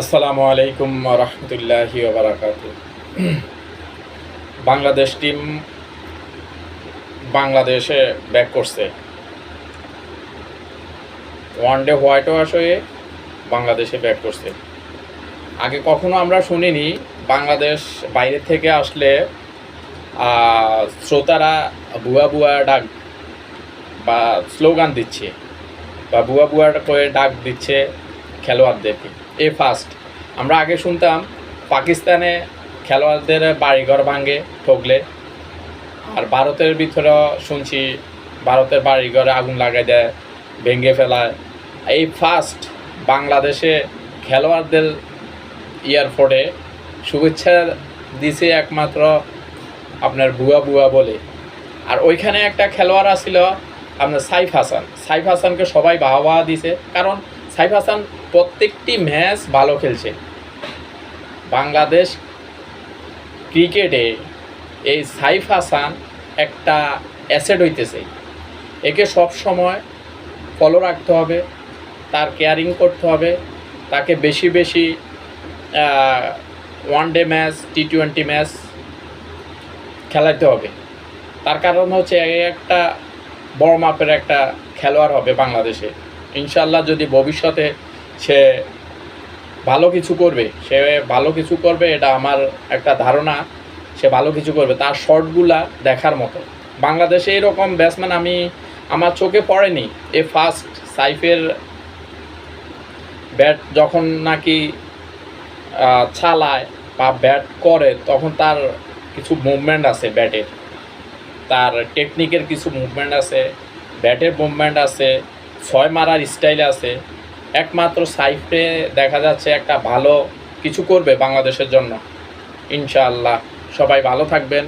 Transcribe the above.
আসসালামু আলাইকুম রহমতুল্লাহি ওয়া বারাকাতুহু। বাংলাদেশ টিম বাংলাদেশে ব্যাক করছে, ওয়ানডে হোয়াইট ওয়াশ হয়ে বাংলাদেশে ব্যাক করছে। আগে কখনো আমরা শুনিনি বাংলাদেশ বাইরে থেকে আসলে শ্রোতারা বুয়া বুয়া ডাক বা স্লোগান দিচ্ছে বা বুয়া বুয়া করে ডাক দিচ্ছে খেলোয়াড়দেরকে। এ ফার্স্ট। আমরা আগে শুনতাম পাকিস্তানে খেলোয়াড়দের বাড়িঘর ভাঙে ঠকলে, আর ভারতের ভিতরেও শুনছি ভারতের বাড়িঘরে আগুন লাগাই দেয়, ভেঙে ফেলায়। এই ফার্স্ট বাংলাদেশে খেলোয়াড়দের এয়ারপোর্টে শুভেচ্ছা দিছে একমাত্র আপনার বুয়া বুয়া বলে। আর ওইখানে একটা খেলোয়াড় আসছিল আপনার সাইফ হাসান। সাইফ হাসানকে সবাই বাহবা দিছে, কারণ সাইফ হাসান প্রত্যেকটি ম্যাচ ভালো খেলছে। বাংলাদেশ ক্রিকেটে এই সাইফ হাসান একটা অ্যাসেট হইতেছে। একে সব সময় ফলো রাখতে হবে, তার কেয়ারিং করতে হবে, তাকে বেশি বেশি ওয়ানডে ম্যাচ, টি-20 ম্যাচ খেলাতে হবে। তার কারণ হচ্ছে একটা বড় মাপের একটা খেলোয়াড় হবে বাংলাদেশে ইনশাল্লাহ। যদি ভবিষ্যতে সে ভালো কিছু করবে, এটা আমার একটা ধারণা। সে ভালো কিছু করবে, তার শটগুলা দেখার মতো। বাংলাদেশে এরকম ব্যাটসম্যান আমার চোখে পড়েনি। এ ফার্স্ট সাইফের ব্যাট যখন নাকি চালায় বা ব্যাট করে, তখন তার কিছু মুভমেন্ট আছে, ব্যাটের তার টেকনিকের কিছু মুভমেন্ট আছে, ব্যাটের মুভমেন্ট আছে, ছয় মারার স্টাইল আছে। একমাত্র সাইফে দেখা যাচ্ছে একটা ভালো কিছু করবে বাংলাদেশের জন্য ইনশাআল্লাহ। সবাই ভালো থাকবেন।